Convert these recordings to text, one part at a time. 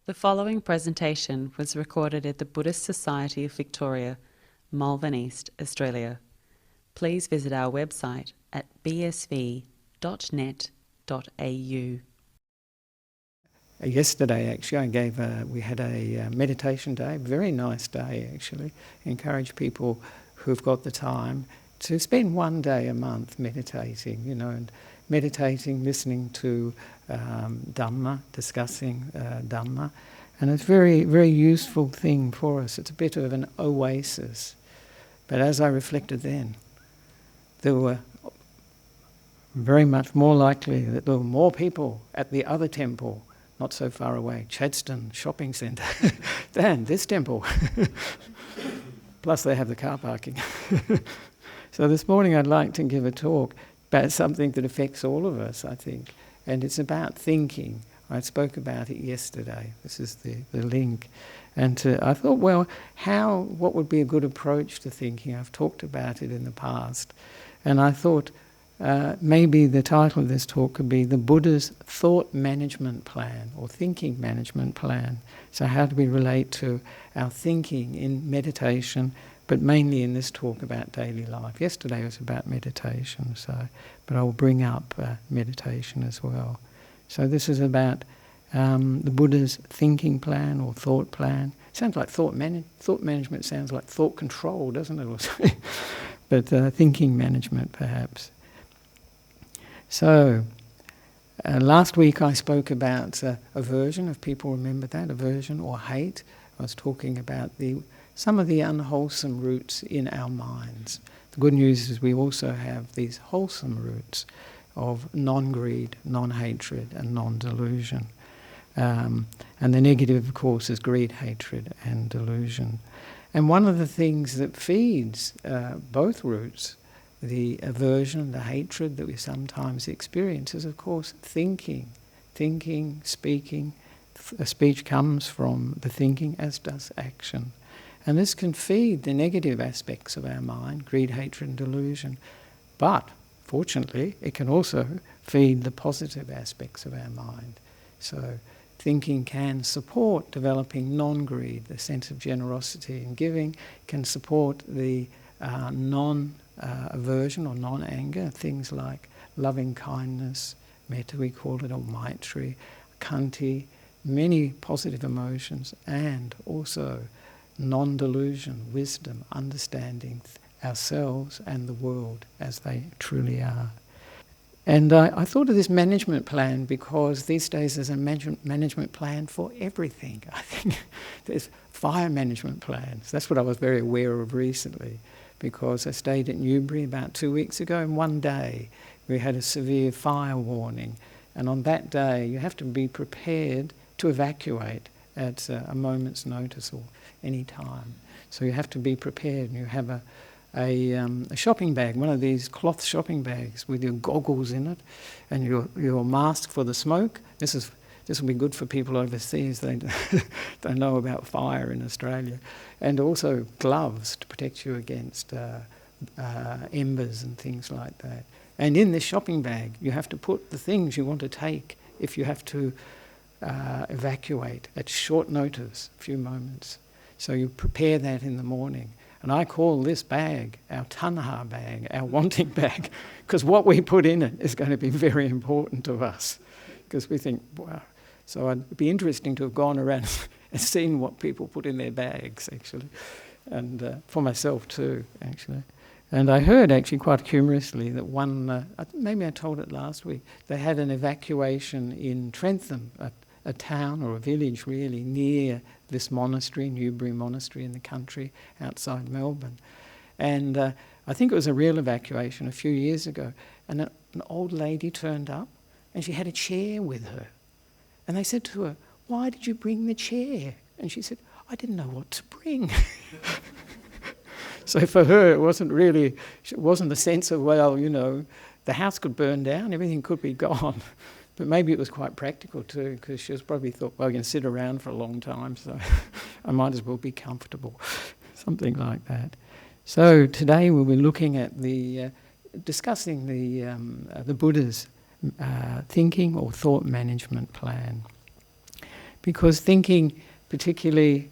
The following presentation was recorded at the Buddhist Society of Victoria, Malvern East, Australia. Please visit our website at bsv.net.au. Yesterday, actually, we had a meditation day, very nice day, actually. Encourage people who've got the time to spend one day a month meditating, and meditating, listening to Dhamma, discussing Dhamma. And it's a very, very useful thing for us. It's a bit of an oasis. But as I reflected then, there were very much more likely that there were more people at the other temple, not so far away, Chadstone Shopping Centre, than this temple. Plus they have the car parking. So this morning I'd like to give a talk about something that affects all of us, I think, and it's about thinking. I spoke about it yesterday. This is the link. And I thought, well, what would be a good approach to thinking? I've talked about it in the past. And I thought maybe the title of this talk could be The Buddha's Thought Management Plan, or Thinking Management Plan. So how do we relate to our thinking in meditation, but mainly in this talk about daily life. Yesterday was about meditation, but I will bring up meditation as well. So this is about the Buddha's thinking plan or thought plan. Sounds like thought management sounds like thought control, doesn't it? But thinking management, perhaps. So last week I spoke about aversion, if people remember that, aversion or hate. I was talking about some of the unwholesome roots in our minds. The good news is we also have these wholesome roots of non-greed, non-hatred and non-delusion. And the negative, of course, is greed, hatred and delusion. And one of the things that feeds both roots, the aversion, the hatred that we sometimes experience, is, of course, thinking, speaking. Speech comes from the thinking, as does action. And this can feed the negative aspects of our mind, greed, hatred and delusion. But, fortunately, it can also feed the positive aspects of our mind. So thinking can support developing non-greed, the sense of generosity and giving, can support the non-aversion or non-anger, things like loving kindness, metta we call it, or maitri, khanti, many positive emotions, and also non-delusion, wisdom, understanding ourselves and the world as they truly are. And I thought of this management plan because these days there's a management plan for everything. I think there's fire management plans. That's what I was very aware of recently, because I stayed at Newbury about 2 weeks ago, and one day we had a severe fire warning. And on that day you have to be prepared to evacuate at a moment's notice or any time. So you have to be prepared, and you have a shopping bag, one of these cloth shopping bags with your goggles in it and your mask for the smoke. This will be good for people overseas. They don't know about fire in Australia. And also gloves to protect you against embers and things like that. And in this shopping bag you have to put the things you want to take if you have to evacuate at short notice, a few moments. So you prepare that in the morning. And I call this bag our tanha bag, our wanting bag, because what we put in it is going to be very important to us. Because we think, wow. So it'd be interesting to have gone around and seen what people put in their bags, actually. And for myself too, actually. And I heard, actually, quite humorously, that maybe I told it last week, they had an evacuation in Trentham, a town or a village really near this monastery, Newbury Monastery in the country outside Melbourne. And I think it was a real evacuation a few years ago. And an old lady turned up and she had a chair with her. And they said to her, "Why did you bring the chair?" And she said, "I didn't know what to bring." So for her it wasn't the sense of, well, the house could burn down, everything could be gone. But maybe it was quite practical too, because she was probably thought, well, I'm going to sit around for a long time, so I might as well be comfortable, something like that. So today we'll be looking at discussing the Buddha's thinking or thought management plan. because thinking, particularly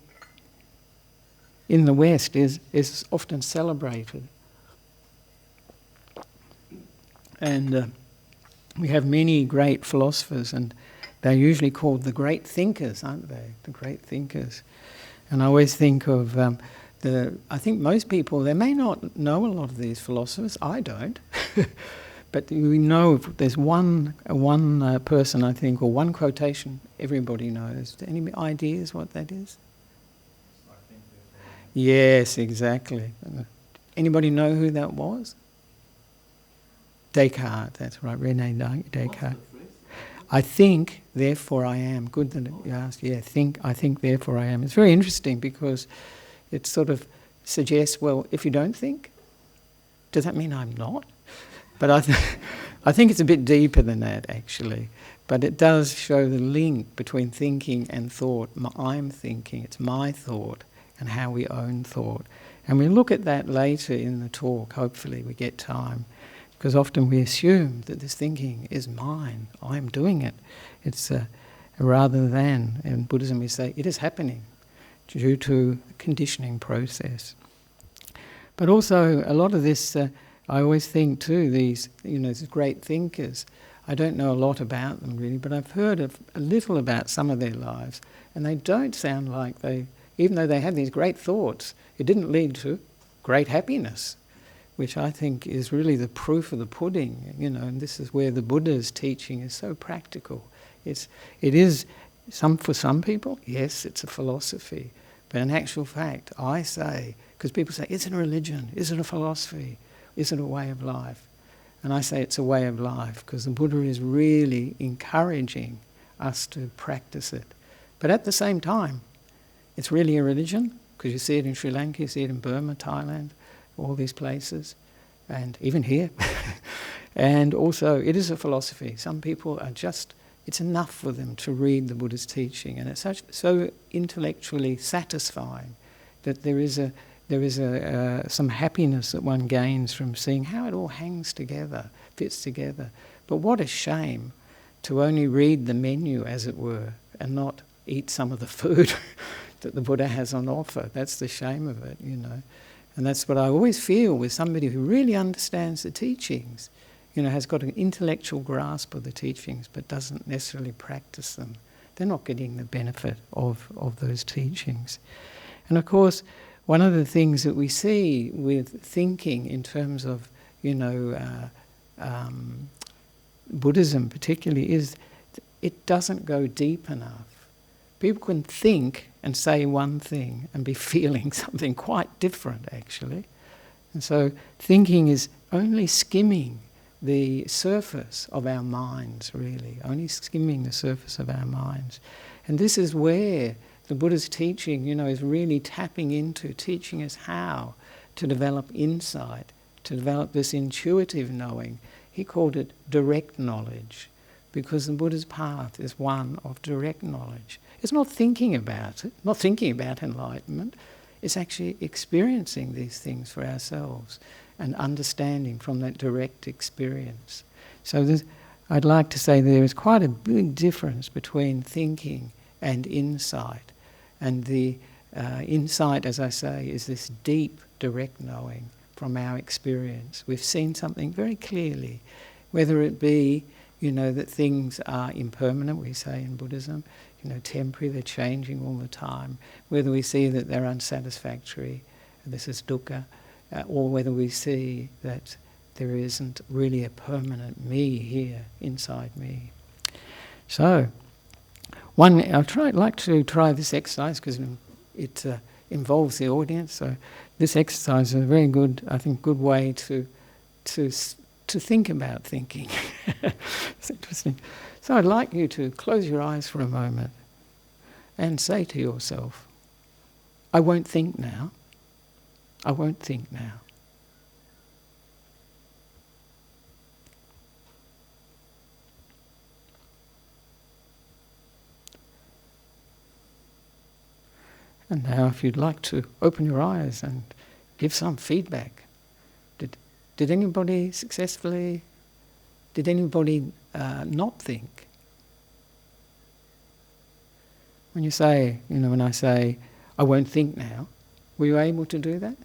in the West, is often celebrated. And we have many great philosophers, and they're usually called the great thinkers, aren't they? The great thinkers. And I always think of I think most people, they may not know a lot of these philosophers. I don't. But we know there's one person, I think, or one quotation everybody knows. Any ideas what that is? Yes, exactly. Anybody know who that was? Descartes, that's right, René Descartes. I think, therefore I am. Good that you asked. Yeah, I think, therefore I am. It's very interesting because it sort of suggests, well, if you don't think, does that mean I'm not? But I think it's a bit deeper than that, actually. But it does show the link between thinking and thought. I'm thinking, it's my thought, and how we own thought. And we look at that later in the talk, hopefully we get time. Because often we assume that this thinking is mine, I'm doing it. It's rather than, in Buddhism we say, it is happening due to the conditioning process. But also a lot of this, I always think too, these great thinkers, I don't know a lot about them really, but I've heard a little about some of their lives, and they don't sound like even though they had these great thoughts, it didn't lead to great happiness, which I think is really the proof of the pudding, and this is where the Buddha's teaching is so practical. It is for some people, yes, it's a philosophy, but in actual fact, I say, because people say, is it a religion? Is it a philosophy? Is it a way of life? And I say it's a way of life, because the Buddha is really encouraging us to practice it. But at the same time, it's really a religion, because you see it in Sri Lanka, you see it in Burma, Thailand, all these places, and even here. And also, it is a philosophy. Some people are it's enough for them to read the Buddha's teaching, and it's so intellectually satisfying that there is some happiness that one gains from seeing how it all hangs together, fits together. But what a shame to only read the menu, as it were, and not eat some of the food that the Buddha has on offer. That's the shame of it, And that's what I always feel with somebody who really understands the teachings, has got an intellectual grasp of the teachings but doesn't necessarily practice them. They're not getting the benefit of those teachings. And of course, one of the things that we see with thinking in terms of, Buddhism particularly, is it doesn't go deep enough. People can think and say one thing and be feeling something quite different, actually. And so thinking is only skimming the surface of our minds, really, only skimming the surface of our minds. And this is where the Buddha's teaching, is really tapping into, teaching us how to develop insight, to develop this intuitive knowing. He called it direct knowledge, because the Buddha's path is one of direct knowledge. It's not thinking about it, not thinking about enlightenment. It's actually experiencing these things for ourselves and understanding from that direct experience. So I'd like to say there is quite a big difference between thinking and insight. And the insight, as I say, is this deep, direct knowing from our experience. We've seen something very clearly, whether it be, that things are impermanent, we say in Buddhism, temporary, they're changing all the time, whether we see that they're unsatisfactory, this is dukkha, or whether we see that there isn't really a permanent me here, inside me. So, I'd like to try this exercise because it involves the audience. So this exercise is a very good, I think, good way to think about thinking. It's interesting. So I'd like you to close your eyes for a moment and say to yourself, I won't think now. I won't think now. And now if you'd like to open your eyes and give some feedback. Did anybody successfully, did anybody not think? When you say, when I say, I won't think now, were you able to do that?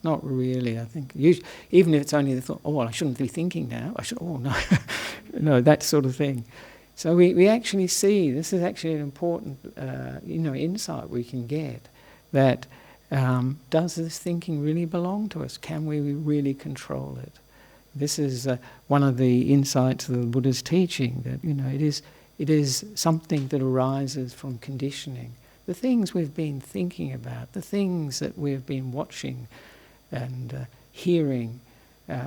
Not really, I think. Even if it's only the thought, I shouldn't be thinking now. No. No, that sort of thing. So we actually see, this is actually an important, insight we can get, that does this thinking really belong to us? Can we really control it? This is one of the insights of the Buddha's teaching, that, it is something that arises from conditioning. The things we've been thinking about, the things that we've been watching and hearing,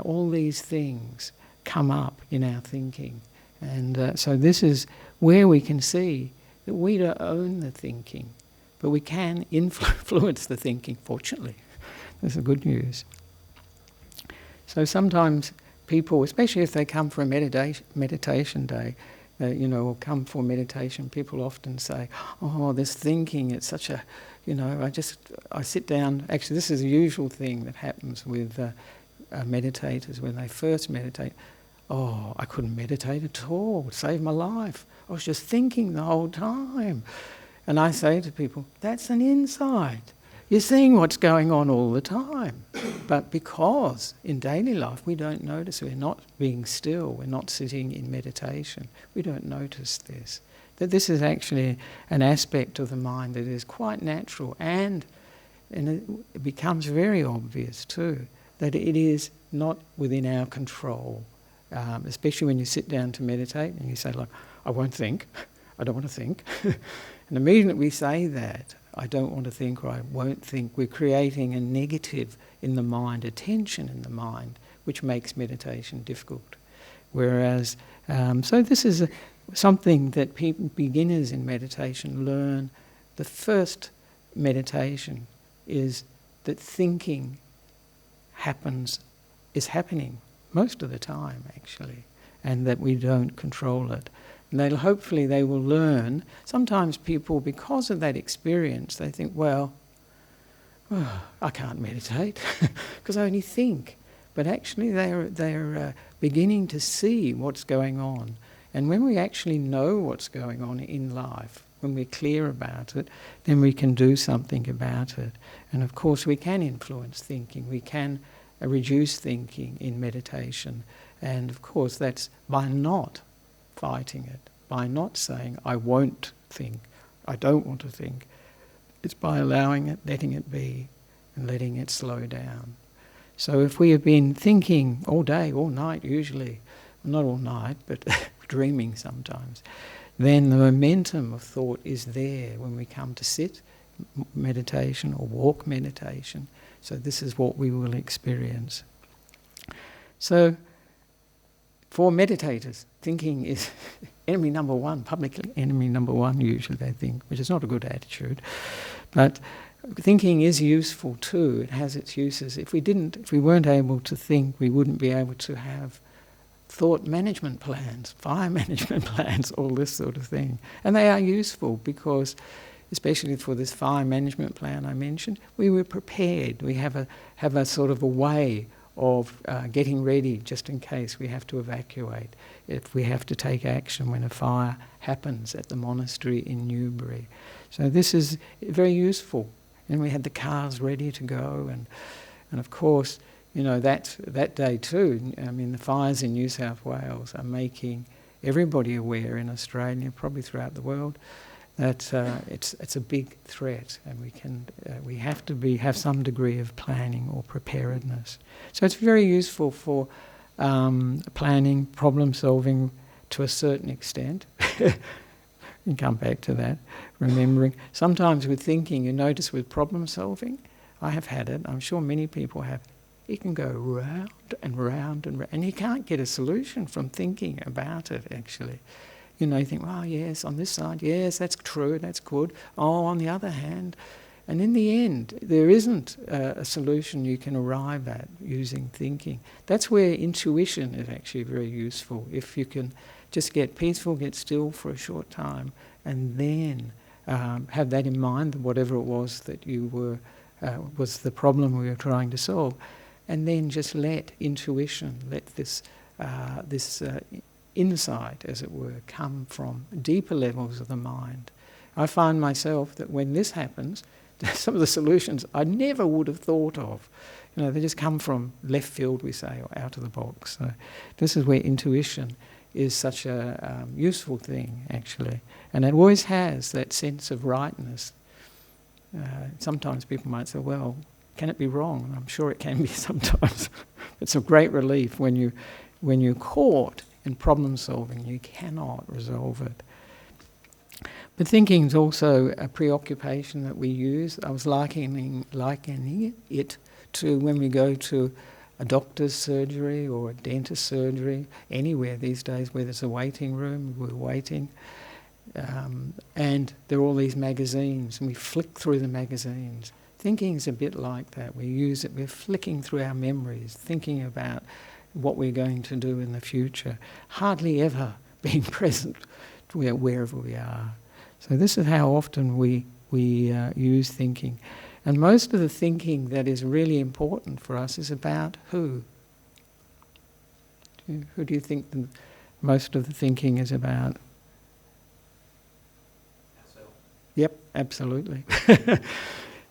all these things come up in our thinking. And so this is where we can see that we don't own the thinking, but we can influence the thinking, fortunately. That's the good news. So sometimes people, especially if they come for a meditation day, or come for meditation, people often say, this thinking, it's such a, I sit down. Actually, this is a usual thing that happens with meditators when they first meditate. I couldn't meditate at all, it saved my life. I was just thinking the whole time. And I say to people, that's an insight. You're seeing what's going on all the time. But because in daily life we don't notice, we're not being still, we're not sitting in meditation, we don't notice this. That this is actually an aspect of the mind that is quite natural, and it becomes very obvious too, that it is not within our control. Especially when you sit down to meditate and you say, I won't think, I don't want to think. And immediately we say that, I don't want to think or I won't think, we're creating a negative in the mind, a tension in the mind, which makes meditation difficult. Whereas, so this is something that beginners in meditation learn. The first meditation is that thinking is happening most of the time, actually, and that we don't control it. And hopefully they will learn. Sometimes people, because of that experience, they think, I can't meditate because I only think. But actually they're beginning to see what's going on. And when we actually know what's going on in life, when we're clear about it, then we can do something about it. And of course we can influence thinking. We can reduce thinking in meditation. And of course that's by not fighting it, by not saying, I won't think, I don't want to think. It's by allowing it, letting it be, and letting it slow down. So if we have been thinking all day, all night usually, not all night, but dreaming sometimes, then the momentum of thought is there when we come to sit meditation or walk meditation. So this is what we will experience. So for meditators, thinking is enemy number one, publicly enemy number one usually they think, which is not a good attitude. But thinking is useful too, it has its uses. If we weren't able to think, we wouldn't be able to have thought management plans, fire management plans, all this sort of thing. And they are useful because, especially for this fire management plan I mentioned, we were prepared. We have a sort of a way of getting ready just in case we have to evacuate, if we have to take action when a fire happens at the monastery in Newbury. So this is very useful. And we had the cars ready to go, and of course, that day too, the fires in New South Wales are making everybody aware in Australia, probably throughout the world, that it's a big threat, and we have to have some degree of planning or preparedness. So it's very useful for planning, problem solving to a certain extent. You can come back to that, remembering. Sometimes with thinking, you notice with problem solving, I have had it, I'm sure many people have, you can go round and round and round, and you can't get a solution from thinking about it actually. You think, yes, on this side, yes, that's true, that's good. On the other hand, and in the end, there isn't a solution you can arrive at using thinking. That's where intuition is actually very useful. If you can just get peaceful, get still for a short time, and then have that in mind, whatever it was that was the problem we were trying to solve, and then just let intuition, let this insight, as it were, come from deeper levels of the mind. I find myself that when this happens, some of the solutions I never would have thought of, they just come from left field, we say, or out of the box. So this is where intuition is such a useful thing, actually. And it always has that sense of rightness. Sometimes people might say, well, can it be wrong? And I'm sure it can be sometimes. It's a great relief when you're caught in problem solving, you cannot resolve it. But thinking is also a preoccupation that we use. I was likening it to when we go to a doctor's surgery or a dentist's surgery, anywhere these days where there's a waiting room, we're waiting. And there are all these magazines, and we flick through the magazines. Thinking is a bit like that. We use it, we're flicking through our memories, thinking about what we're going to do in the future, hardly ever being present wherever we are. So this is how often we use thinking. And most of the thinking that is really important for us is about who? Who do you think most of the thinking is about? Ourselves. Yep, absolutely.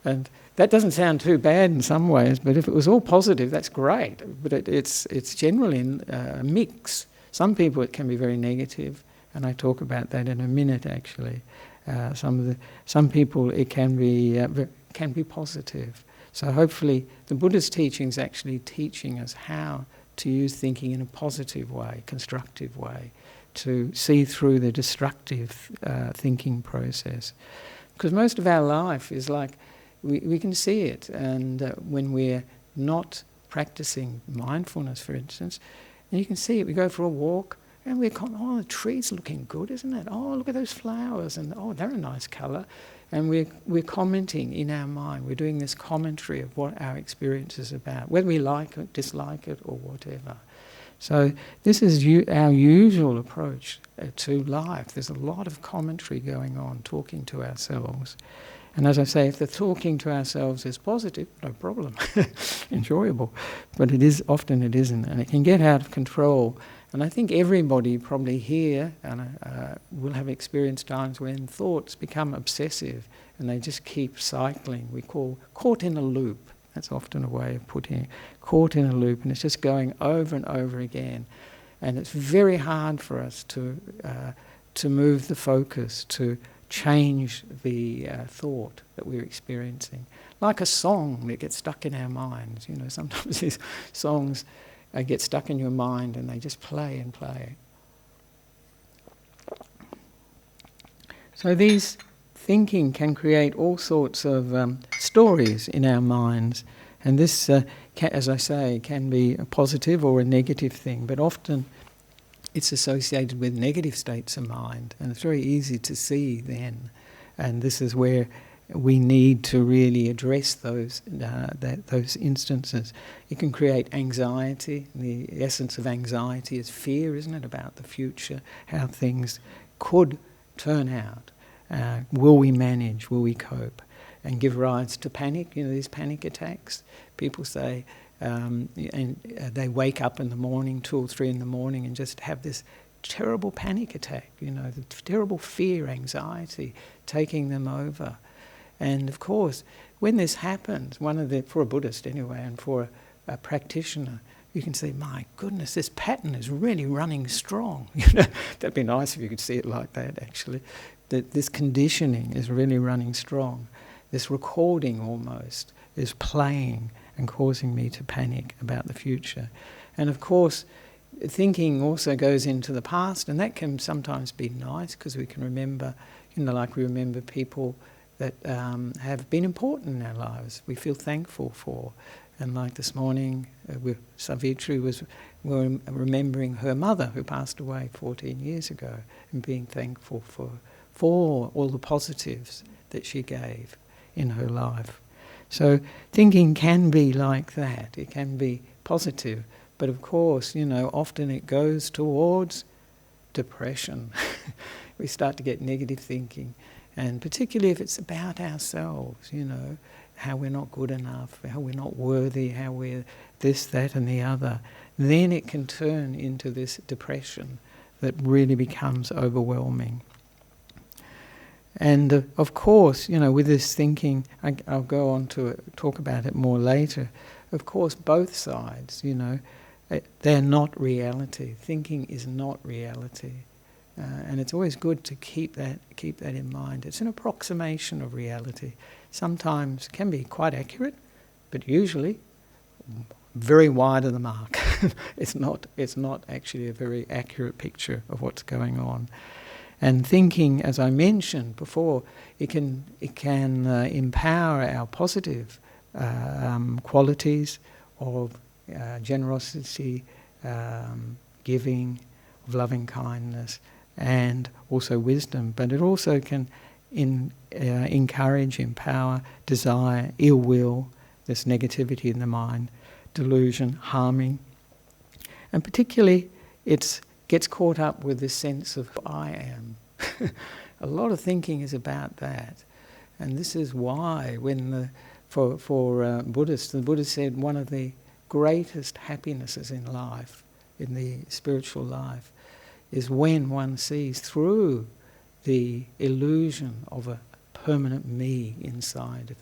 And that doesn't sound too bad in some ways, but if it was all positive, that's great. But it's generally a mix. Some people it can be very negative, and I talk about that in a minute actually. Some people it can be positive. So hopefully the Buddha's teaching is actually teaching us how to use thinking in a positive way, constructive way, to see through the destructive thinking process. Because most of our life is like, we can see it, and when we're not practicing mindfulness, for instance, and you can see it, we go for a walk, and we're the tree's looking good, isn't it? Oh, look at those flowers, and oh, they're a nice colour. And we're commenting in our mind. We're doing this commentary of what our experience is about, whether we like it, dislike it, or whatever. So this is our usual approach to life. There's a lot of commentary going on, talking to ourselves. And as I say, if the talking to ourselves is positive, no problem, enjoyable. But often it isn't, and it can get out of control. And I think everybody probably here will have experienced times when thoughts become obsessive and they just keep cycling. We call caught in a loop. That's often a way of putting it. Caught in a loop, and it's just going over and over again. And it's very hard for us to move the focus, to change the thought that we're experiencing. Like a song that gets stuck in our minds. Sometimes these songs get stuck in your mind and they just play and play. So these thinking can create all sorts of stories in our minds, and this, as I say, can be a positive or a negative thing, but often it's associated with negative states of mind, and it's very easy to see then. And this is where we need to really address those instances. It can create anxiety. The essence of anxiety is fear, isn't it, about the future, how things could turn out. Will we manage? Will we cope? And give rise to panic, these panic attacks. People say, and they wake up in the morning, 2 or 3 in the morning, and just have this terrible panic attack, the terrible fear, anxiety taking them over. And of course, when this happens, for a Buddhist anyway, and for a practitioner, you can see, my goodness, this pattern is really running strong. That'd be nice if you could see it like that, actually. That this conditioning is really running strong. This recording almost is playing and causing me to panic about the future. And of course, thinking also goes into the past, and that can sometimes be nice because we can remember, like we remember people that have been important in our lives, we feel thankful for. And like this morning, Savitri was remembering her mother who passed away 14 years ago and being thankful for all the positives that she gave in her life. So thinking can be like that. It can be positive. But of course, often it goes towards depression. We start to get negative thinking. And particularly if it's about ourselves, how we're not good enough, how we're not worthy, how we're this, that and the other, then it can turn into this depression that really becomes overwhelming. And of course, with this thinking, I'll go on to talk about it more later. Of course, both sides, they're not reality. Thinking is not reality. And it's always good to keep that in mind. It's an approximation of reality. Sometimes can be quite accurate, but usually very wide of the mark. It's not actually a very accurate picture of what's going on. And thinking, as I mentioned before, it can empower our positive qualities of generosity, giving, of loving kindness, and also wisdom. But it also can encourage, empower, desire, ill will, this negativity in the mind, delusion, harming. And particularly it gets caught up with this sense of I am. A lot of thinking is about that. And this is why for Buddhists, the Buddha said one of the greatest happinesses in life, in the spiritual life, is when one sees through the illusion of a permanent me inside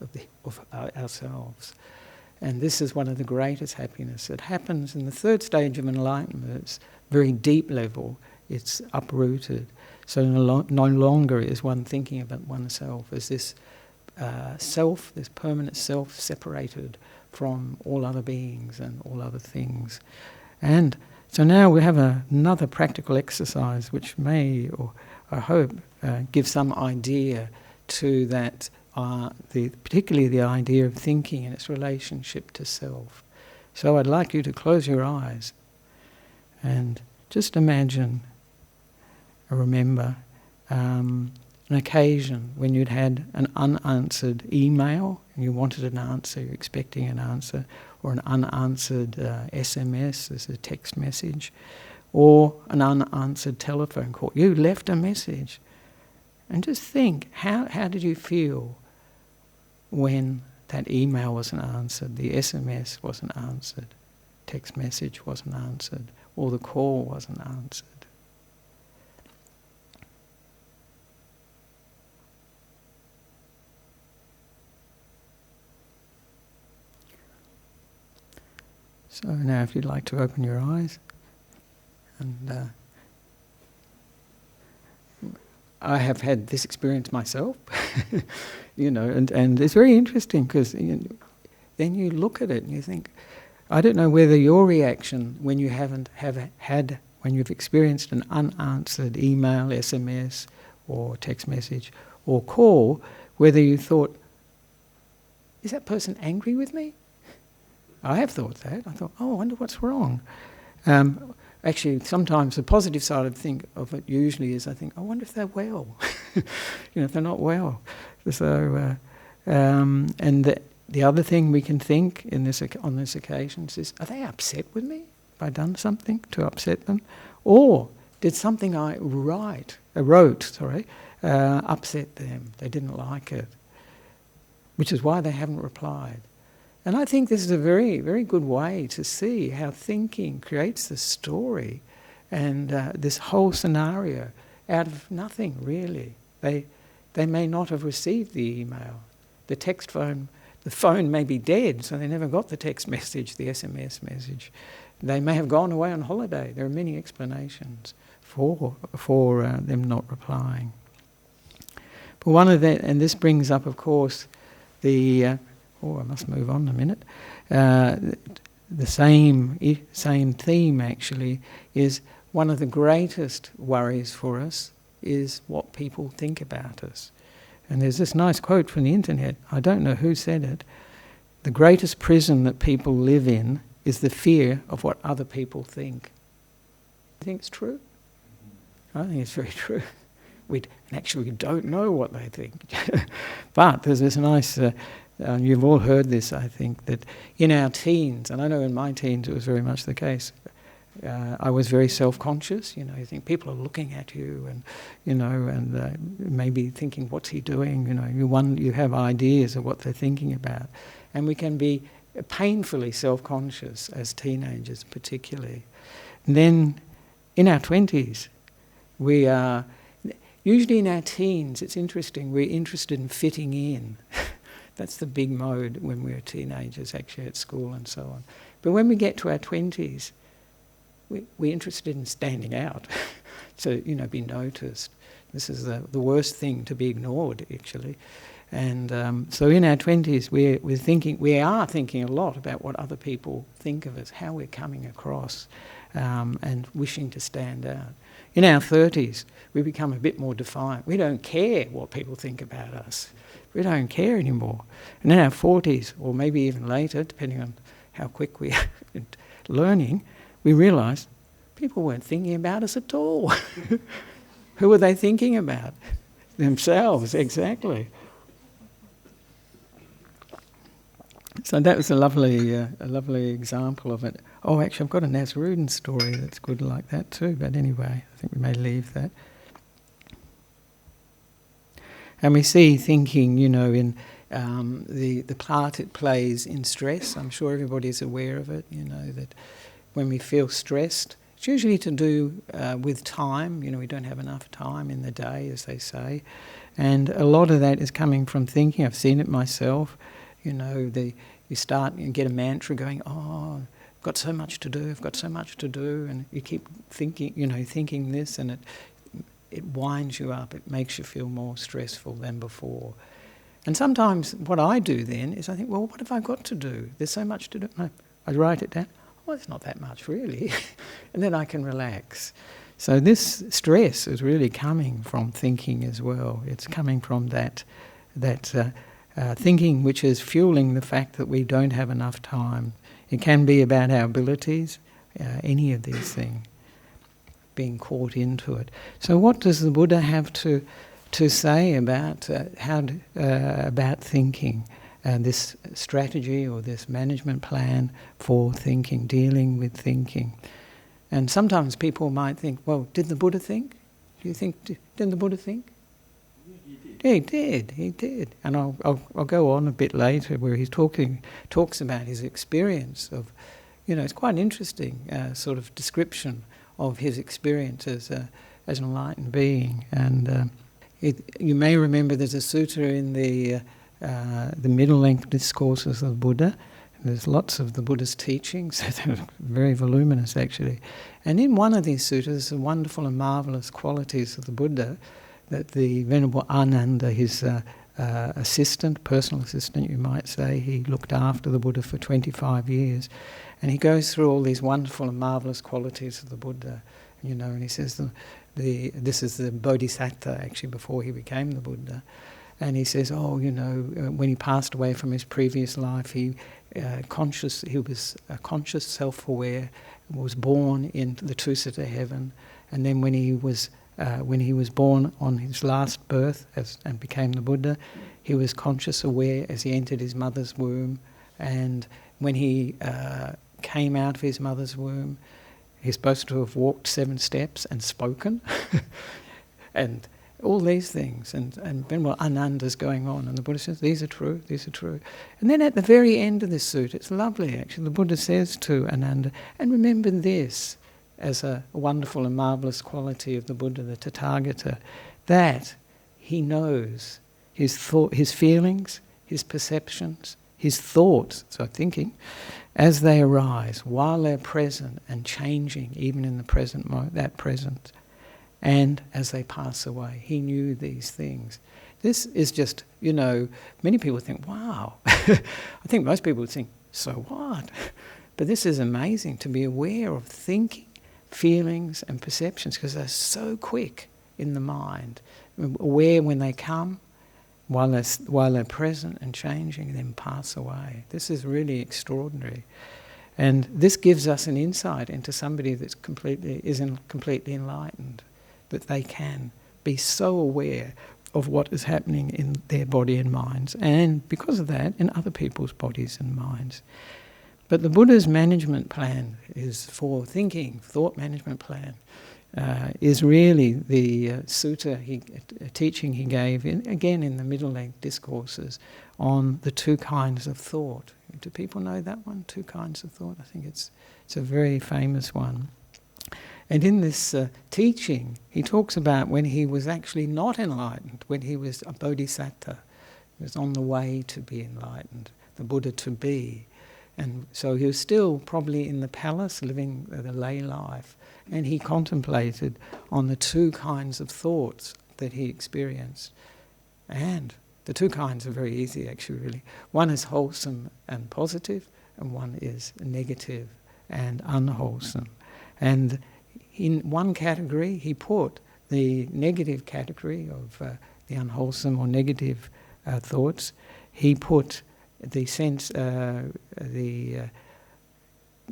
of ourselves. And this is one of the greatest happiness. It happens in the third stage of enlightenment. It's very deep level. It's uprooted. So no longer is one thinking about oneself as this self, this permanent self, separated from all other beings and all other things. And so now we have another practical exercise which may, or I hope, give some idea to that, particularly the idea of thinking and its relationship to self. So I'd like you to close your eyes and just imagine or remember an occasion when you'd had an unanswered email and you wanted an answer, you're expecting an answer, or an unanswered SMS as a text message, or an unanswered telephone call. You left a message. And just think, how did you feel when that email wasn't answered, the SMS wasn't answered, text message wasn't answered, or the call wasn't answered? So now if you'd like to open your eyes, and I have had this experience myself, and it's very interesting because then you look at it and you think, I don't know whether your reaction when you when you've experienced an unanswered email, SMS, or text message, or call, whether you thought, is that person angry with me? I have thought that. I thought, I wonder what's wrong. Actually, sometimes the positive side of it usually is I think, I wonder if they're well. If they're not well. So, and the other thing we can think on this occasion is, are they upset with me? Have I done something to upset them? Or did something I wrote, upset them? They didn't like it. Which is why they haven't replied. And I think this is a very, very good way to see how thinking creates the story and this whole scenario out of nothing, really. They may not have received the email. The phone may be dead, so they never got the text message, the SMS message. They may have gone away on holiday. There are many explanations for them not replying. But one of that, and this brings up, of course, I must move on a minute. The same theme actually is one of the greatest worries for us is what people think about us. And there's this nice quote from the internet. I don't know who said it. The greatest prison that people live in is the fear of what other people think. You think it's true? I think it's very true. We don't know what they think. But there's this nice... you've all heard this, I think, that in our teens, and I know in my teens it was very much the case, I was very self-conscious. You think people are looking at you and maybe thinking, what's he doing? You have ideas of what they're thinking about. And we can be painfully self-conscious as teenagers particularly. And then in our 20s, we are, usually in our teens, it's interesting, we're interested in fitting in. That's the big mode when we're teenagers, actually, at school and so on. But when we get to our 20s, we're interested in standing out, to be noticed. This is the worst thing, to be ignored, actually. And so in our 20s, we are thinking a lot about what other people think of us, how we're coming across, and wishing to stand out. In our 30s, we become a bit more defiant. We don't care what people think about us. We don't care anymore. And in our 40s, or maybe even later, depending on how quick we are at learning, we realise people weren't thinking about us at all. Who were they thinking about? Themselves, exactly. So that was a lovely example of it. Oh, actually, I've got a Nasrudin story that's good like that too. But anyway, I think we may leave that. And we see thinking, in the part it plays in stress. I'm sure everybody's aware of it. That when we feel stressed, it's usually to do with time. We don't have enough time in the day, as they say, and a lot of that is coming from thinking. I've seen it myself. You start and get a mantra going, oh, I've got so much to do, and you keep thinking this, and it winds you up, it makes you feel more stressful than before. And sometimes what I do then is I think, well, what have I got to do? There's so much to do. No, I write it down. Well, it's not that much really. And then I can relax. So this stress is really coming from thinking as well. It's coming from that thinking which is fueling the fact that we don't have enough time. It can be about our abilities, any of these things, being caught into it. So what does the Buddha have to say about about thinking, this strategy or this management plan for thinking, dealing with thinking? And sometimes people might think, well, did the Buddha think? Do you think, didn't the Buddha think? He did. And I'll go on a bit later where he talks about his experience of, it's quite an interesting sort of description of his experience as an enlightened being. And you may remember there's a sutta in the middle-length discourses of Buddha. There's lots of the Buddha's teachings, they're very voluminous actually. And in one of these suttas, the wonderful and marvellous qualities of the Buddha that the Venerable Ananda, his personal assistant you might say, he looked after the Buddha for 25 years, and he goes through all these wonderful and marvellous qualities of the Buddha, and he says this is the Bodhisattva actually before he became the Buddha. And he says, when he passed away from his previous life, he was conscious, self-aware, was born into the Tusita heaven, and then when he was born on his last birth and became the Buddha, he was conscious, aware as he entered his mother's womb, and when he came out of his mother's womb, he's supposed to have walked 7 steps and spoken, and all these things, and Venerable Ananda's going on, and the Buddha says, these are true. And then at the very end of this sutta, it's lovely actually, the Buddha says to Ananda, and remember this as a wonderful and marvellous quality of the Buddha, the Tathagata, that he knows his feelings, his perceptions, his thoughts, so thinking, as they arise, while they're present and changing, even in the present moment, that present, and as they pass away. He knew these things. This is just, many people think, wow. I think most people would think, so what? But this is amazing, to be aware of thinking, feelings and perceptions, because they're so quick in the mind. Aware when they come, while they're present and changing, and then pass away. This is really extraordinary. And this gives us an insight into somebody that's completely enlightened, that they can be so aware of what is happening in their body and minds, and because of that, in other people's bodies and minds. But the Buddha's management plan is for thinking, thought management plan, is really the teaching he gave, again in the middle-length discourses, on the 2 kinds of thought. Do people know that one, 2 kinds of thought? I think it's a very famous one. And in this teaching, he talks about when he was actually not enlightened, when he was a bodhisattva, he was on the way to be enlightened, the Buddha to be. And so he was still probably in the palace, living the lay life, and he contemplated on the two kinds of thoughts that he experienced. And the two kinds are very easy, actually, really. One is wholesome and positive, and one is negative and unwholesome. And in one category, he put the negative category of the unwholesome or negative thoughts. He put the sense, the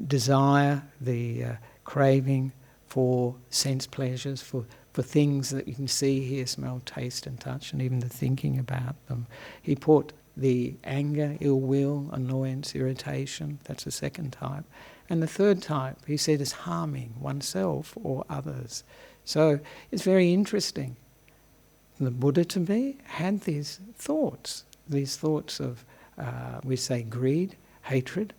desire, the craving for sense pleasures, for things that you can see, hear, smell, taste and touch, and even the thinking about them. He put the anger, ill will, annoyance, irritation, that's the second type. And the third type, he said, is harming oneself or others. So it's very interesting. The Buddha to be had these thoughts of, we say, greed, hatred,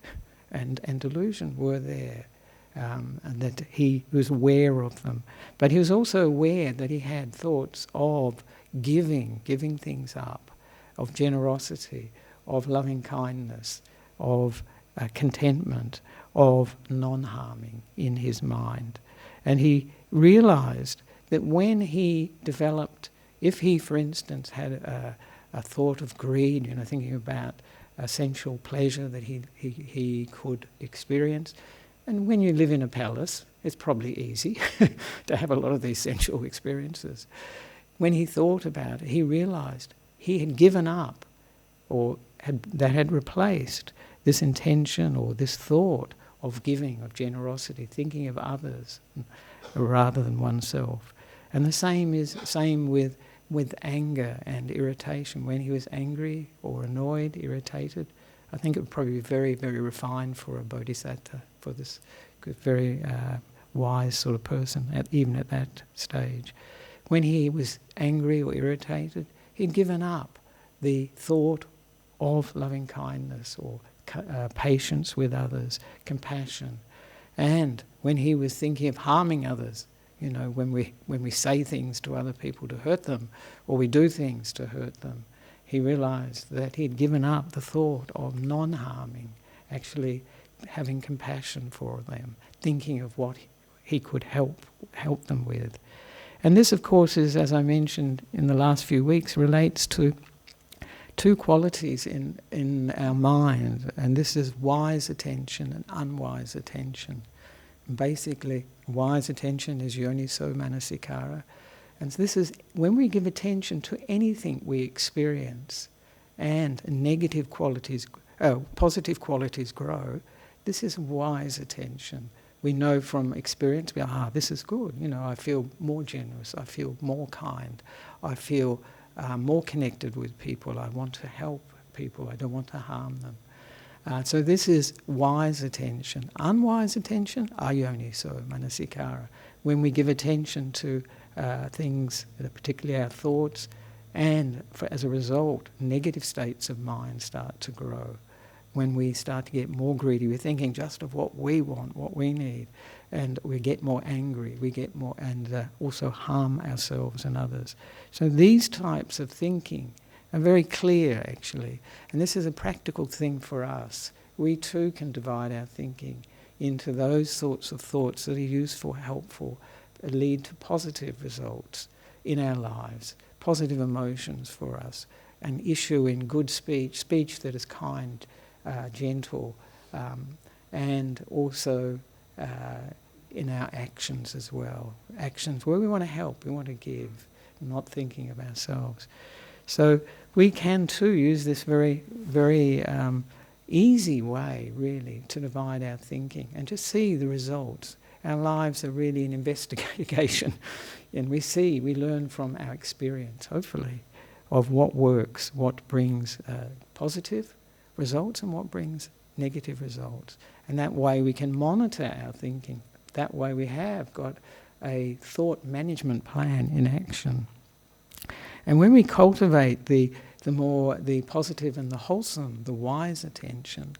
and delusion were there. And that he was aware of them. But he was also aware that he had thoughts of giving things up, of generosity, of loving kindness, of contentment, of non-harming in his mind. And he realized that when he developed, if he, for instance, had a thought of greed, thinking about sensual pleasure that he could experience, and when you live in a palace, it's probably easy to have a lot of these sensual experiences. When he thought about it, he realized he had given up, or that had replaced this intention or this thought of giving, of generosity, thinking of others rather than oneself. And the same with anger and irritation. When he was angry or annoyed, irritated, I think it would probably be very, very refined for a bodhisattva, for this very wise sort of person, even at that stage. When he was angry or irritated, he'd given up the thought of loving kindness or patience with others, compassion. And when he was thinking of harming others, when we say things to other people to hurt them, or we do things to hurt them, he realized that he'd given up the thought of non-harming, actually having compassion for them, thinking of what he could help them with. And this, of course, is, as I mentioned in the last few weeks, relates to two qualities in our mind, and this is wise attention and unwise attention. And basically, wise attention is yoniso manasikara. And so this is when we give attention to anything we experience and negative qualities, positive qualities grow, this is wise attention. We know from experience, this is good. I feel more generous, I feel more kind, I feel more connected with people, I want to help people, I don't want to harm them. So this is wise attention. Unwise attention, ayoniso manasikara. When we give attention to things, particularly our thoughts, and as a result, negative states of mind start to grow. When we start to get more greedy, we're thinking just of what we want, what we need, and we get more angry, we get more, and also harm ourselves and others. So these types of thinking are very clear, actually, and this is a practical thing for us. We too can divide our thinking into those sorts of thoughts that are useful, helpful, lead to positive results in our lives, positive emotions for us, and issue in good speech that is kind, gentle, and also in our actions as well. Actions where we want to help, we want to give, not thinking of ourselves. So we can too use this very, very easy way, really, to divide our thinking and just see the results. Our lives are really an investigation, and we learn from our experience, hopefully, of what works, what brings positive results and what brings negative results. And that way we can monitor our thinking. That way we have got a thought management plan in action. And when we cultivate the positive and the wholesome, the wise attention,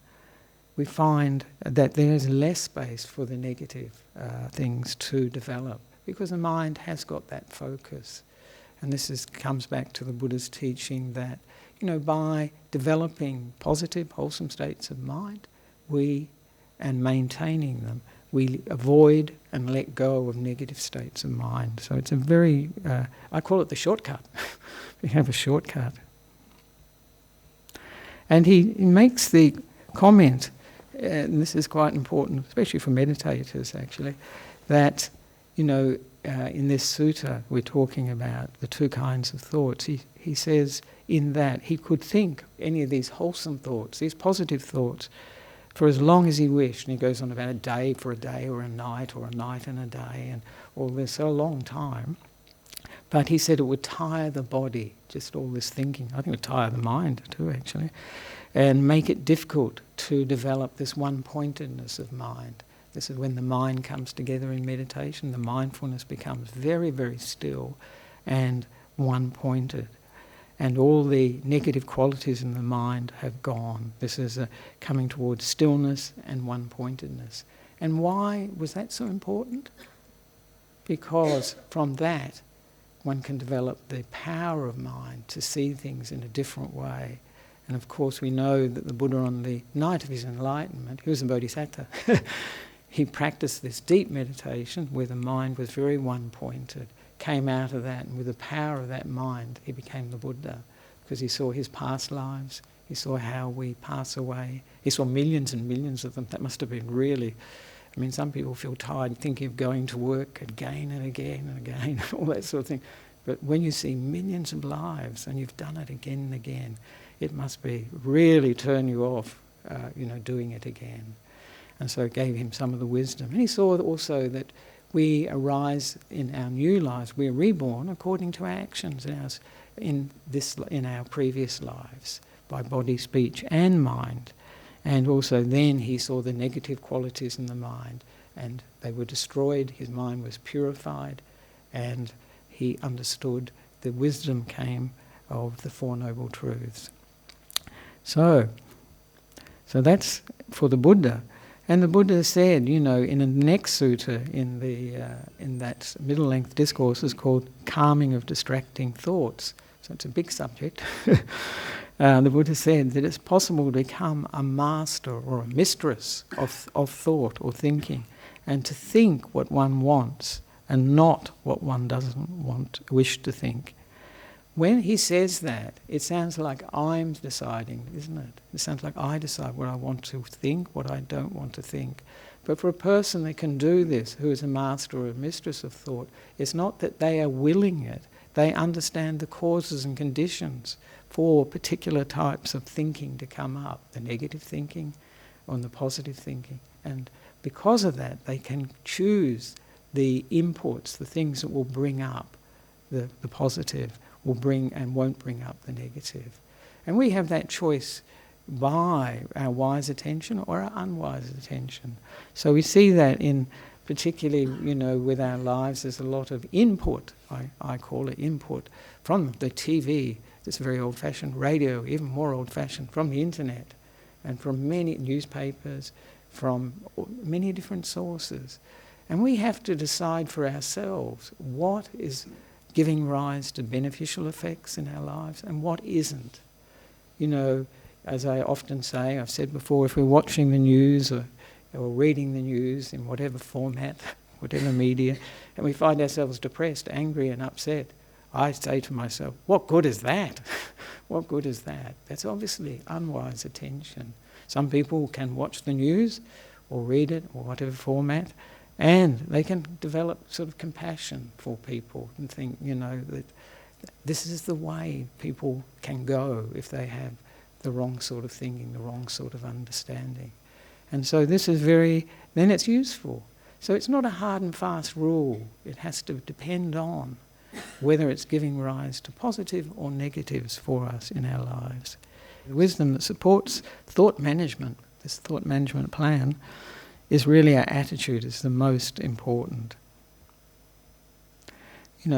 we find that there is less space for the negative things to develop, because the mind has got that focus. And this comes back to the Buddha's teaching that, by developing positive, wholesome states of mind, and maintaining them, we avoid and let go of negative states of mind. So it's a very, I call it the shortcut. We have a shortcut. And he makes the comment, and this is quite important, especially for meditators actually, that, in this sutta we're talking about the two kinds of thoughts. He says in that he could think any of these wholesome thoughts, these positive thoughts, for as long as he wished. And he goes on about a day for a day, or a night and a day, and all this, so a long time. But he said it would tire the body, just all this thinking. I think it would tire the mind too, actually, and make it difficult to develop this one-pointedness of mind. This is when the mind comes together in meditation, the mindfulness becomes very, very still and one-pointed. And all the negative qualities in the mind have gone. This is coming towards stillness and one-pointedness. And why was that so important? Because from that, one can develop the power of mind to see things in a different way. And of course we know that the Buddha, on the night of his enlightenment, he was a bodhisattva. He practiced this deep meditation where the mind was very one-pointed, came out of that, and with the power of that mind he became the Buddha, because he saw his past lives, he saw how we pass away, he saw millions and millions of them. That must have been really, some people feel tired thinking of going to work again and again and again, all that sort of thing. But when you see millions of lives and you've done it again and again, it must be really turn you off, doing it again. And so it gave him some of the wisdom. And he saw also that we arise in our new lives, we're reborn according to our actions in our previous lives, by body, speech and mind. And also then he saw the negative qualities in the mind, and they were destroyed, his mind was purified, and he understood the wisdom came of the Four Noble Truths. So that's for the Buddha. And the Buddha said, in the next sutta, in that middle-length discourse, is called Calming of Distracting Thoughts. So it's a big subject. The Buddha said that it's possible to become a master or a mistress of thought or thinking, and to think what one wants and not what one doesn't wish to think. When he says that, it sounds like I'm deciding, isn't it? It sounds like I decide what I want to think, what I don't want to think. But for a person that can do this, who is a master or a mistress of thought, it's not that they are willing it. They understand the causes and conditions for particular types of thinking to come up, the negative thinking or the positive thinking. And because of that, they can choose the inputs, the things that will bring up the positive, will bring and won't bring up the negative. And we have that choice by our wise attention or our unwise attention. So we see that in particularly, with our lives, there's a lot of input, I call it input, from the TV, it's very old-fashioned, radio, even more old-fashioned, from the internet, and from many newspapers, from many different sources. And we have to decide for ourselves what is giving rise to beneficial effects in our lives and what isn't. As I often say, I've said before, if we're watching the news or reading the news in whatever format, whatever media, and we find ourselves depressed, angry and upset, I say to myself, what good is that? What good is that? That's obviously unwise attention. Some people can watch the news or read it or whatever format, and they can develop sort of compassion for people and think, that this is the way people can go if they have the wrong sort of thinking, the wrong sort of understanding. And so this is then it's useful. So it's not a hard and fast rule. It has to depend on whether it's giving rise to positive or negatives for us in our lives. The wisdom that supports thought management, this thought management plan, is really our attitude is the most important.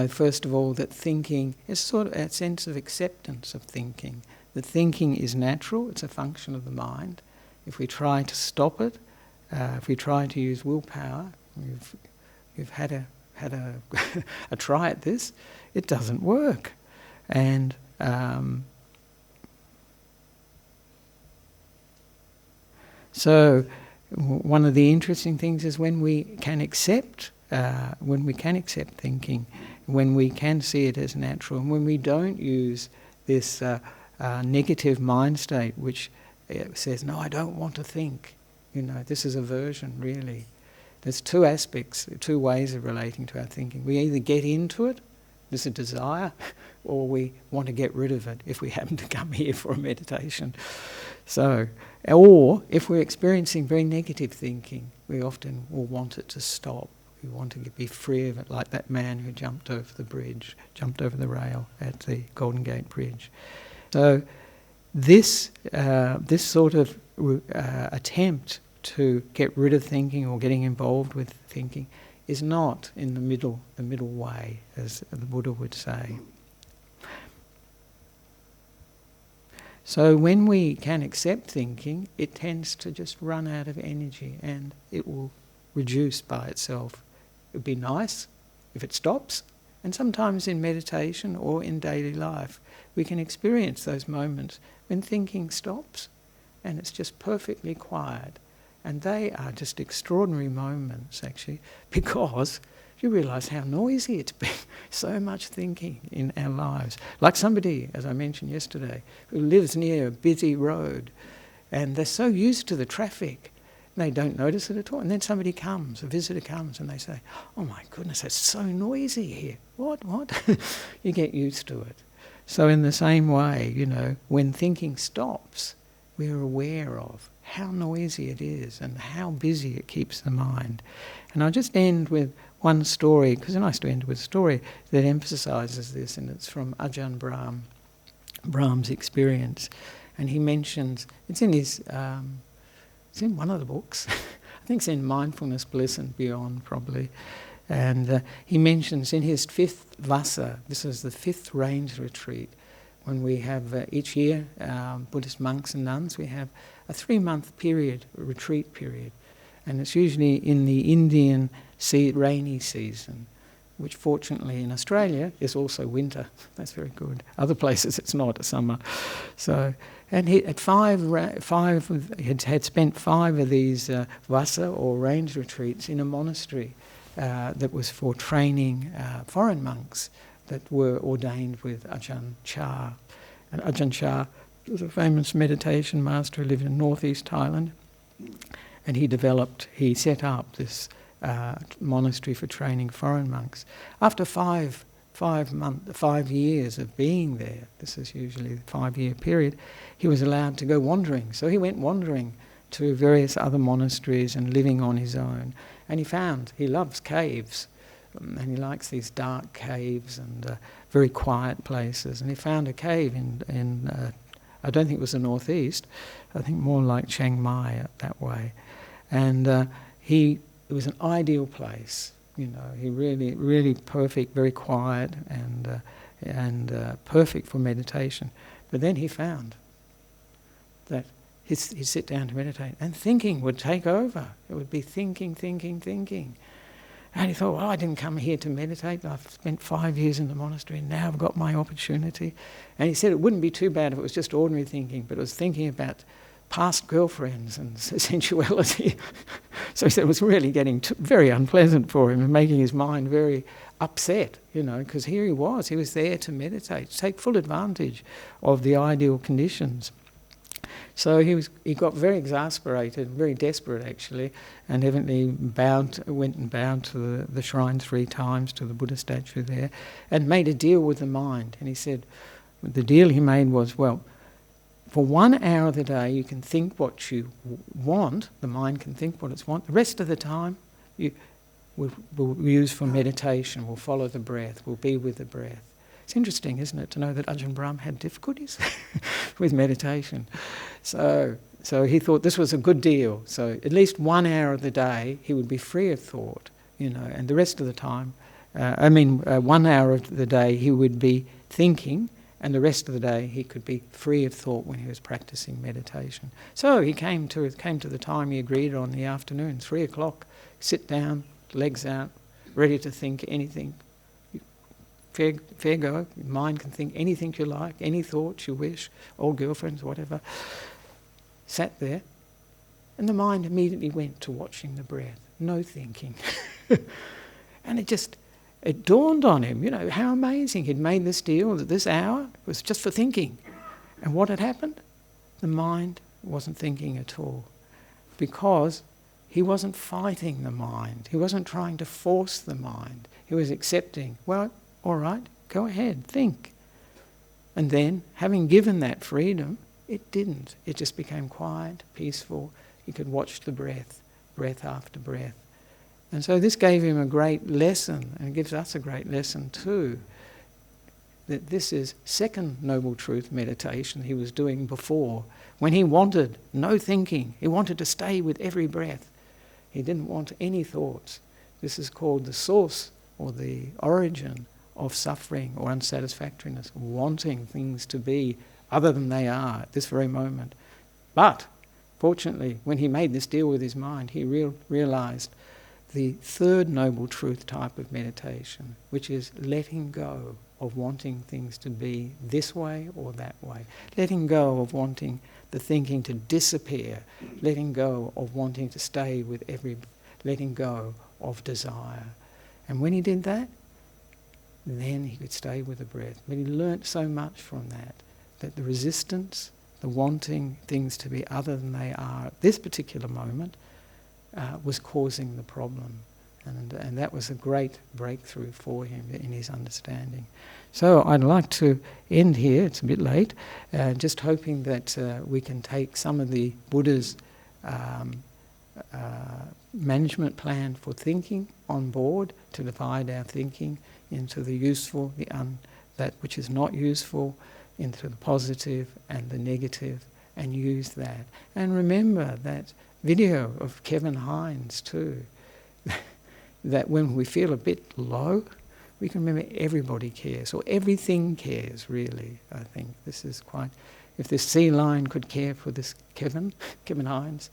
First of all, that thinking is sort of a sense of acceptance of thinking. That thinking is natural, it's a function of the mind, if we try to stop it, if we try to use willpower, we've had a a try at this, it doesn't work. And so one of the interesting things is when we can accept thinking, when we can see it as natural, and when we don't use this negative mind state which says, no, I don't want to think. This is aversion, really. There's two aspects, two ways of relating to our thinking. We either get into it, there's a desire, or we want to get rid of it if we happen to come here for a meditation. So, or if we're experiencing very negative thinking, we often will want it to stop. We want to be free of it, like that man who jumped over the rail at the Golden Gate Bridge. So this sort of attempt to get rid of thinking or getting involved with thinking is not in the middle way, as the Buddha would say. So when we can accept thinking, it tends to just run out of energy and it will reduce by itself. It would be nice if it stops, and sometimes in meditation or in daily life we can experience those moments when thinking stops and it's just perfectly quiet. And they are just extraordinary moments, actually, because you realise how noisy it's been, so much thinking in our lives. Like somebody, as I mentioned yesterday, who lives near a busy road, and they're so used to the traffic, they don't notice it at all. And then somebody comes, a visitor comes, and they say, oh my goodness, it's so noisy here. What? You get used to it. So in the same way, when thinking stops, we are aware of how noisy it is and how busy it keeps the mind. And I'll just end with one story, because it's nice to end with a story that emphasises this, and it's from Ajahn Brahm, Brahm's experience. And he mentions, it's in one of the books, I think it's in Mindfulness, Bliss and Beyond probably, and he mentions in his 5th Vassa, this is the 5th range retreat, when we have each year, Buddhist monks and nuns, we have a 3-month period, a retreat period. And it's usually in the Indian rainy season, which fortunately in Australia is also winter. That's very good. Other places it's not, summer. So, and he had had spent 5 of these Vassa or range retreats in a monastery that was for training foreign monks that were ordained with Ajahn Chah. And Ajahn Chah was a famous meditation master who lived in northeast Thailand, and he set up this monastery for training foreign monks. After 5 years of being there, this is usually a 5-year period, he was allowed to go wandering. So he went wandering to various other monasteries and living on his own. And he loves caves. And he likes these dark caves and very quiet places. And he found a cave in I don't think it was the northeast, I think more like Chiang Mai that way. And it was an ideal place. He really perfect, very quiet and perfect for meditation. But then he found that he'd sit down to meditate and thinking would take over. It would be thinking. And he thought, well, I didn't come here to meditate. I've spent 5 years in the monastery and now I've got my opportunity. And he said it wouldn't be too bad if it was just ordinary thinking, but it was thinking about past girlfriends and sensuality. So he said it was really getting very unpleasant for him and making his mind very upset, because here he was there to meditate, to take full advantage of the ideal conditions. So he got very exasperated, very desperate actually, and evidently went and bowed to the shrine 3 times, to the Buddha statue there, and made a deal with the mind. And he said, the deal he made was, well, for 1 hour of the day you can think what you want, the mind can think what it wants. The rest of the time we'll use for meditation, we'll follow the breath, we'll be with the breath. It's interesting, isn't it, to know that Ajahn Brahm had difficulties with meditation. So he thought this was a good deal. So at least 1 hour of the day he would be free of thought, and the rest of the time, 1 hour of the day he would be thinking, and the rest of the day he could be free of thought when he was practicing meditation. So he came to the time he agreed on, the afternoon, 3 o'clock, sit down, legs out, ready to think anything. Fair go. Your mind can think anything you like, any thoughts you wish, old girlfriends, whatever. Sat there, and the mind immediately went to watching the breath. No thinking. And it dawned on him, how amazing. He'd made this deal that this hour was just for thinking. And what had happened? The mind wasn't thinking at all, because he wasn't fighting the mind. He wasn't trying to force the mind. He was accepting, well, all right, go ahead, think. And then, having given that freedom, it didn't. It just became quiet, peaceful. He could watch the breath after breath. And so this gave him a great lesson, and it gives us a great lesson too, that this is second noble truth meditation he was doing before, when he wanted no thinking. He wanted to stay with every breath. He didn't want any thoughts. This is called the source or the origin of suffering or unsatisfactoriness, wanting things to be other than they are at this very moment. But, fortunately, when he made this deal with his mind, he realised the third noble truth type of meditation, which is letting go of wanting things to be this way or that way, letting go of wanting the thinking to disappear, letting go of wanting to stay with letting go of desire. And when he did that, then he could stay with the breath. But he learnt so much from that the resistance, the wanting things to be other than they are at this particular moment, was causing the problem. And that was a great breakthrough for him in his understanding. So I'd like to end here, it's a bit late, just hoping that we can take some of the Buddha's management plan for thinking on board, to divide our thinking into the useful, that which is not useful, into the positive and the negative, and use that. And remember that video of Kevin Hines too, that when we feel a bit low, we can remember everybody cares, or everything cares, really. I think this is quite, if this sea lion could care for this Kevin Hines,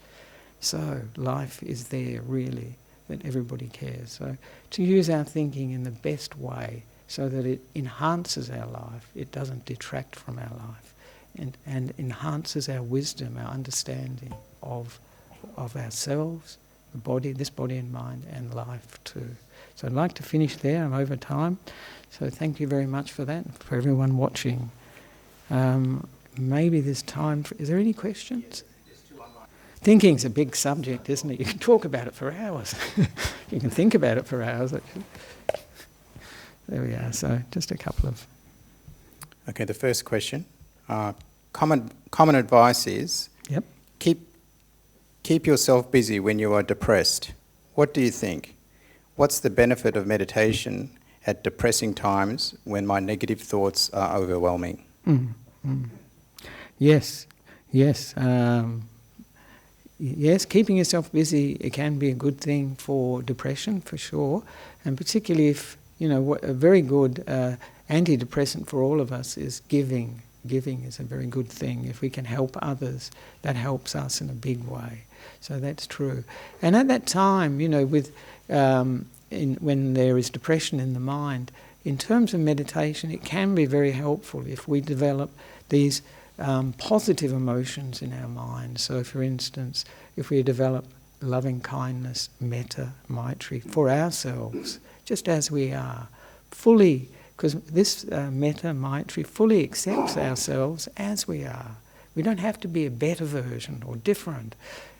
so life is there really, that everybody cares. So to use our thinking in the best way so that it enhances our life, it doesn't detract from our life, and enhances our wisdom, our understanding of ourselves, the body, this body and mind, and life too. So I'd like to finish there. I'm over time. So thank you very much for that, and for everyone watching. Maybe there's time for... Is there any questions? Thinking's a big subject, isn't it? You can talk about it for hours. You can think about it for hours, actually. There we are. So just a couple of... Okay, the first question. Common advice is... Yep. Keep yourself busy when you are depressed. What do you think? What's the benefit of meditation at depressing times when my negative thoughts are overwhelming? Yes. Yes, keeping yourself busy, it can be a good thing for depression, for sure. And particularly if, a very good antidepressant for all of us is giving. Giving is a very good thing. If we can help others, that helps us in a big way. So that's true. And at that time, when there is depression in the mind, in terms of meditation, it can be very helpful if we develop these positive emotions in our mind. So, for instance, if we develop loving kindness, metta, maitri for ourselves, just as we are, fully. Because this metta, maitri, fully accepts ourselves as we are. We don't have to be a better version or different.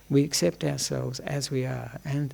We accept ourselves as we are. And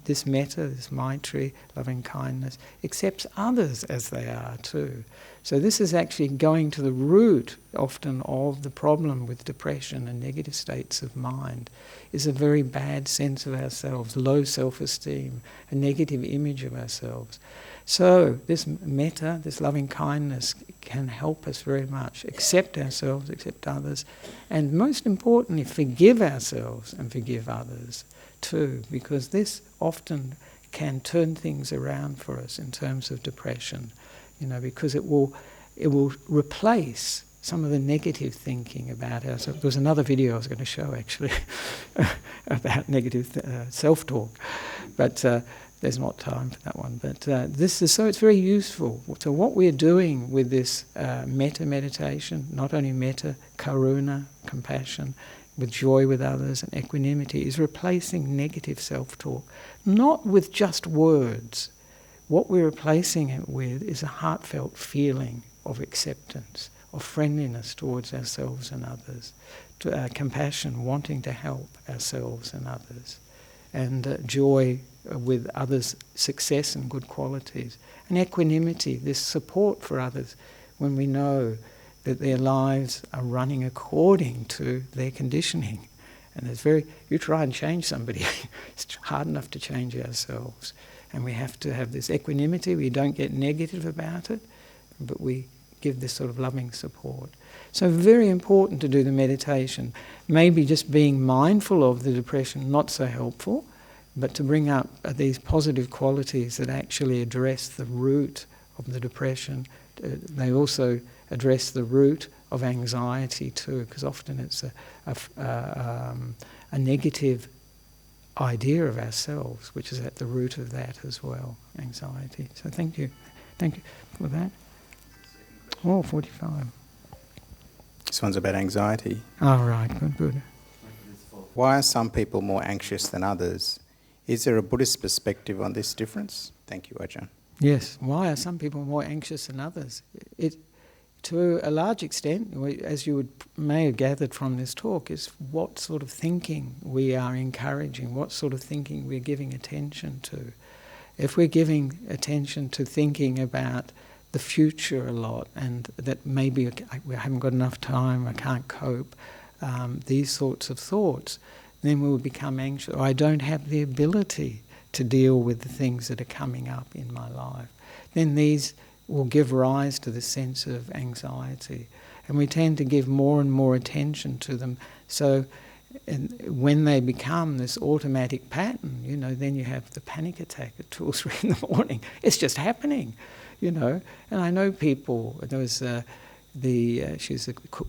this metta, this maitri, loving kindness, accepts others as they are too. So this is actually going to the root often of the problem with depression and negative states of mind, is a very bad sense of ourselves, low self-esteem, a negative image of ourselves. So this metta, this loving kindness, can help us very much accept ourselves, accept others, and most importantly, forgive ourselves and forgive others too, because this often can turn things around for us in terms of depression, because it will it will replace some of the negative thinking about ourselves. There was another video I was going to show actually about negative self-talk, but there's not time for that one. But this is, so it's very useful. So what we're doing with this metta meditation, not only metta, karuna, compassion, with joy with others and equanimity, is replacing negative self-talk, not with just words. What we're replacing it with is a heartfelt feeling of acceptance, of friendliness towards ourselves and others, compassion, wanting to help ourselves and others, and joy with others' success and good qualities, and equanimity, this support for others when we know that their lives are running according to their conditioning. And it's you try and change somebody, it's hard enough to change ourselves. And we have to have this equanimity. We don't get negative about it, but we give this sort of loving support. So very important to do the meditation. Maybe just being mindful of the depression, not so helpful, but to bring up these positive qualities that actually address the root of the depression. They also address the root of anxiety too, because often it's a negative idea of ourselves, which is at the root of that as well, anxiety. So thank you for that. Oh, 45. This one's about anxiety. Oh, right, good. Why are some people more anxious than others? Is there a Buddhist perspective on this difference? Thank you, Ajahn. Yes, why are some people more anxious than others? To a large extent, as you may have gathered from this talk, is what sort of thinking we are encouraging, what sort of thinking we're giving attention to. If we're giving attention to thinking about the future a lot, and that maybe we haven't got enough time, I can't cope, these sorts of thoughts, then we will become anxious. Or I don't have the ability to deal with the things that are coming up in my life. Then these will give rise to the sense of anxiety. And we tend to give more and more attention to them. So when they become this automatic pattern, then you have the panic attack at 2 or 3 in the morning. It's just happening, And I know people, there was she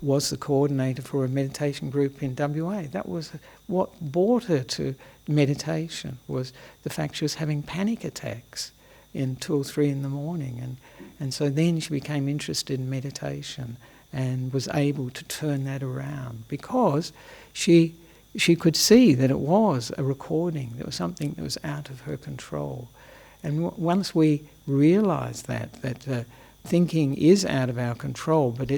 was the coordinator for a meditation group in WA. That was what brought her to meditation, was the fact she was having panic attacks in 2 or 3 in the morning. And so then she became interested in meditation and was able to turn that around because she could see that it was a recording, there was something that was out of her control. And once we realise that thinking is out of our control, but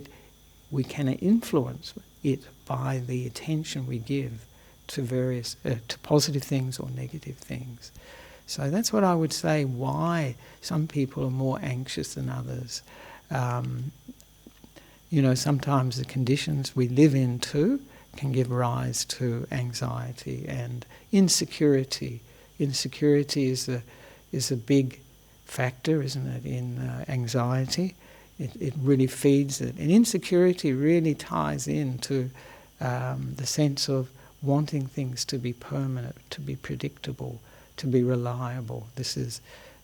we can influence it by the attention we give to various to positive things or negative things. So that's what I would say, why some people are more anxious than others. Sometimes the conditions we live in too can give rise to anxiety and insecurity. Insecurity is a big factor, isn't it, in anxiety. It really feeds it. And insecurity really ties into the sense of wanting things to be permanent, to be predictable, to be reliable. This is,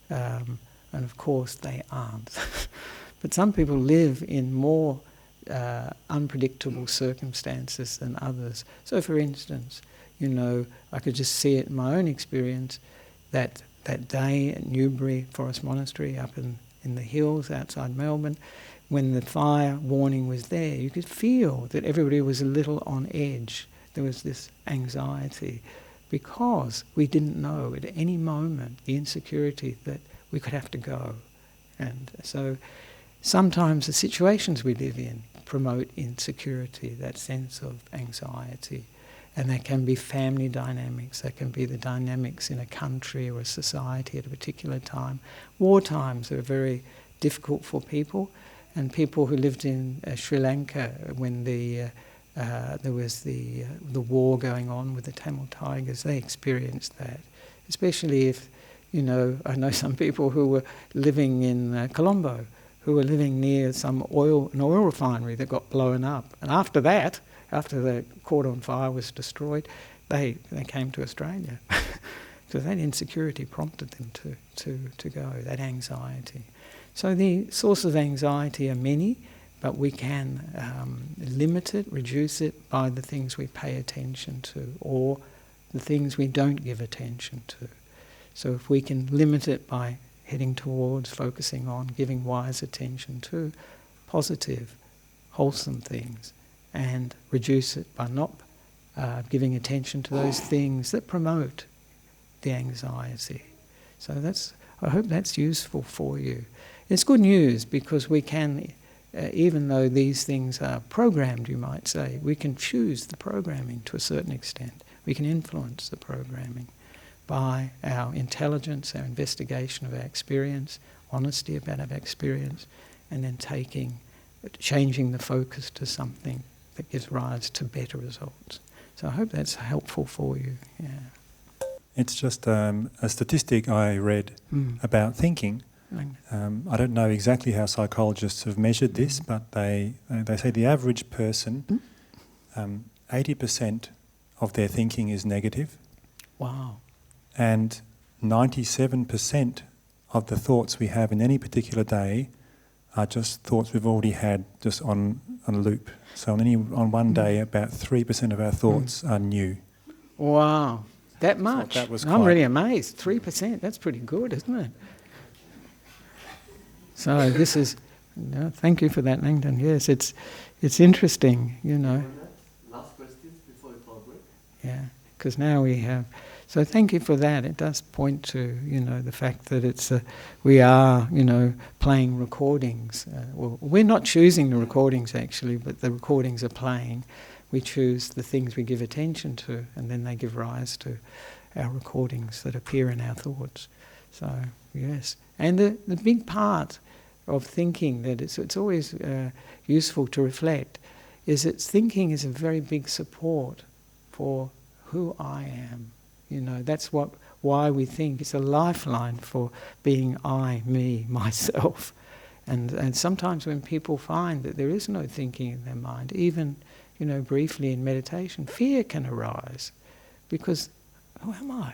and of course they aren't. But some people live in more unpredictable circumstances than others. So for instance, I could just see it in my own experience that day at Newbury Forest Monastery up in the hills outside Melbourne, when the fire warning was there, you could feel that everybody was a little on edge. There was this anxiety because we didn't know at any moment the insecurity that we could have to go. And so sometimes the situations we live in promote insecurity, that sense of anxiety. And that can be family dynamics, that can be the dynamics in a country or a society at a particular time. War times are very difficult for people, and people who lived in Sri Lanka when there was the war going on with the Tamil Tigers, they experienced that. Especially if, I know some people who were living in Colombo, who were living near an oil refinery that got blown up. And after that, after the Cordon fire was destroyed, they came to Australia. So that insecurity prompted them to go, that anxiety. So the sources of anxiety are many, but we can limit it, reduce it by the things we pay attention to or the things we don't give attention to. So if we can limit it by heading towards, focusing on, giving wise attention to positive, wholesome things, and reduce it by not giving attention to those things that promote the anxiety. So I hope that's useful for you. It's good news because we can, even though these things are programmed, you might say, we can choose the programming to a certain extent. We can influence the programming by our intelligence, our investigation of our experience, honesty about our experience, and then changing the focus to something that gives rise to better results. So I hope that's helpful for you. Yeah. It's just a statistic I read about thinking. I don't know exactly how psychologists have measured this, but they say the average person, 80% of their thinking is negative. Wow. And 97% of the thoughts we have in any particular day are just thoughts we've already had just on a loop. So on one day, about 3% of our thoughts are new. Wow. That much? That was I'm really amazed. 3%, that's pretty good, isn't it? So this is, thank you for that, Langdon. Yes, it's interesting, Last questions before we call break. Yeah, because now we have. So thank you for that. It does point to, the fact that we are, playing recordings. Well, we're not choosing the recordings actually, but the recordings are playing. We choose the things we give attention to, and then they give rise to our recordings that appear in our thoughts. So yes, and the big part of thinking that it's always useful to reflect is that thinking is a very big support for who I am. That's why we think. It's a lifeline for being I, me, myself. And sometimes when people find that there is no thinking in their mind, even briefly in meditation, fear can arise because who am I?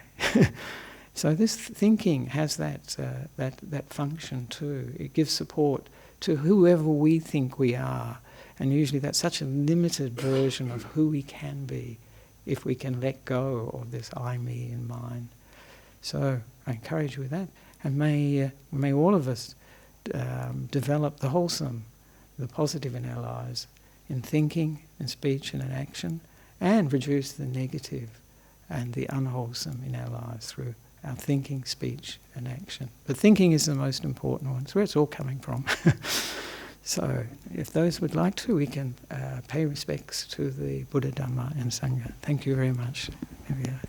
So this thinking has that function too. It gives support to whoever we think we are, and usually that's such a limited version of who we can be if we can let go of this I, me in mind. So I encourage you with that, and may all of us develop the wholesome, the positive in our lives, in thinking, in speech and in action, and reduce the negative and the unwholesome in our lives through our thinking, speech and action. But thinking is the most important one. It's where it's all coming from. So if those would like to, we can pay respects to the Buddha, Dhamma and Sangha. Thank you very much. Here we are.